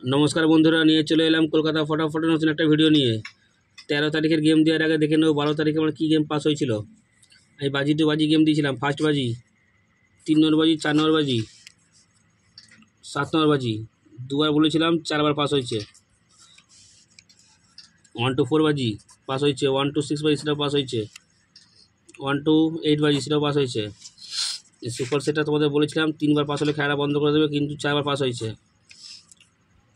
নমস্কার বন্ধুরা, নিয়ে চলে এলাম কলকাতা ফটাফটের নতুন একটা ভিডিও নিয়ে। 13 তারিখের গেম দেওয়ার আগে দেখে নেব 12 তারিখে আমার কী গেম পাস হয়েছিল। আমি বাজি টু বাজি গেম দিয়েছিলাম। ফার্স্ট বাজি, 3 নম্বর বাজি, 4 নম্বর বাজি, 7 নম্বর বাজি, দুবার বলেছিলাম, 4বার পাস হয়েছে। 1 to 4 বাজি পাস হয়েছে, 1 to 6 বাজি সেটাও পাস হয়েছে, 1 to 8 বাজি সেটাও পাস হয়েছে। সুপার সেটটা তোমাদের বলেছিলাম 3বার পাস হলে খেলাটা বন্ধ করে দেবে, কিন্তু 4বার পাস হয়েছে।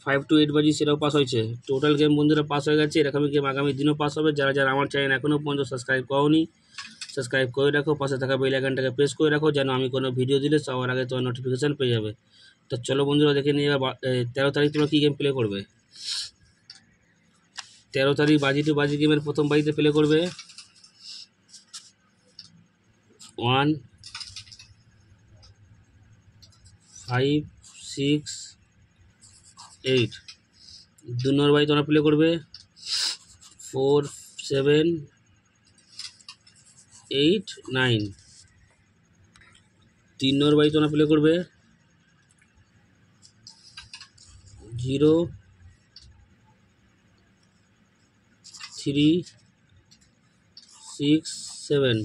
5 to 8 বাজি সেটাও পাস হয়েছে। টোটাল গেম বন্ধুরা পাস হয়ে গেছে। এরকমই গেম আগামী দিনও পাস হবে। যারা যারা আমার চ্যানেল এখনও পর্যন্ত সাবস্ক্রাইব করোনি, সাবস্ক্রাইব করে রাখো, পাশে থাকা বেল আইকনটাকে প্রেস করে রাখো, যেন আমি কোনো ভিডিও দিলে সবার আগে তোমার নোটিফিকেশান পেয়ে যাবে। তো চলো বন্ধুরা, দেখে নিয়ে 13 তারিখ তোমরা কী গেম প্লে করবে। 13 তারিখ বাজি টু বাজি গেমের প্রথম বাজিতে প্লে করবে 1 5 6 8। 2 নম্বর বাজি তোমরা প্লে করবে 4 7 8 9। 3 নম্বর বাজি তোমরা প্লে করবে 0 3 6 7।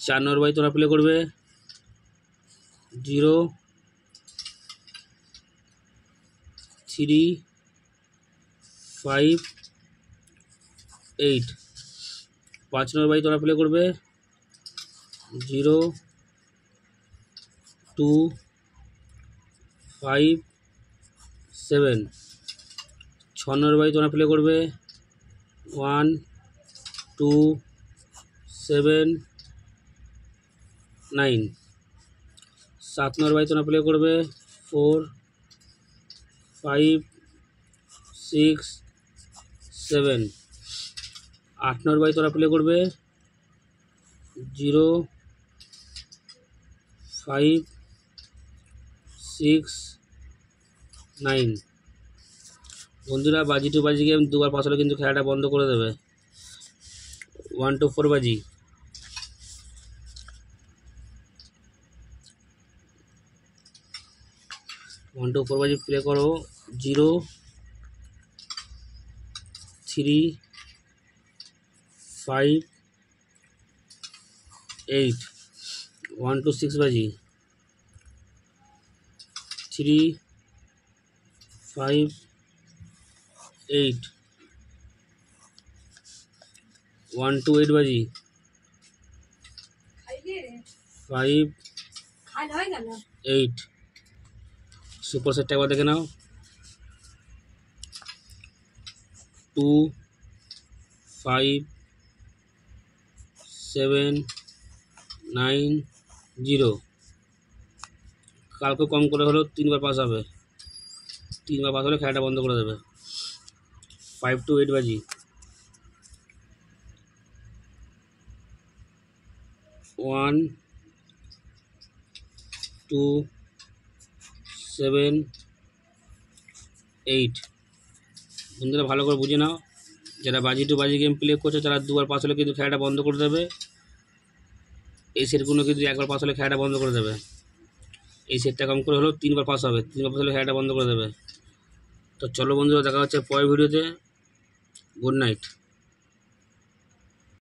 4 নম্বর বাজি তোমরা প্লে করবে 0 3 5 8। 5 নম্বর বাজি তোমরা প্লে করবে 0 2 5 7। 6 নম্বর বাজি তোমরা প্লে করবে 1 2 7 9। 7 নম্বর বাজি তোমরা প্লে করবে 4 5 6 7। 8 নম্বর বাজি তোমরা প্লে করবে 0 5 6 9। বন্ধুরা, বাজি টু বাজি গেম দুবার পাস হলে কিন্তু খেলাটা বন্ধ করে দেবে। 1 to 4 বাজি, 1 to 4 বাজি প্লে করো 0 3 5 8। 1 to 6 বাজি 3 5 8। 1 to 8 বাজি 5 8। সুপার সেটটা একবার দেখে নাও 2 5 7 9 0। কালকে কম করে হলেও 3বার পাস হবে। 3বার পাস হলে খেলাটা বন্ধ করে দেবে। 5 to 8 বাজি 1 2 7 8। বন্ধুরা, ভালো করে বুঝে নাও, যারা বাজি টু বাজি গেম প্লে করছে তারা দুবার পাস হলে কিন্তু খেলাটা বন্ধ করে দেবে। এই সেটগুলো কিন্তু একবার পাস হলে খেলাটা বন্ধ করে দেবে। এই সেটটা কম করে হলেও 3বার পাস হবে। 3বার পাস হলে খেলাটা বন্ধ করে দেবে। তো চলো বন্ধুরা, দেখা হচ্ছে পরের ভিডিওতে। Good night.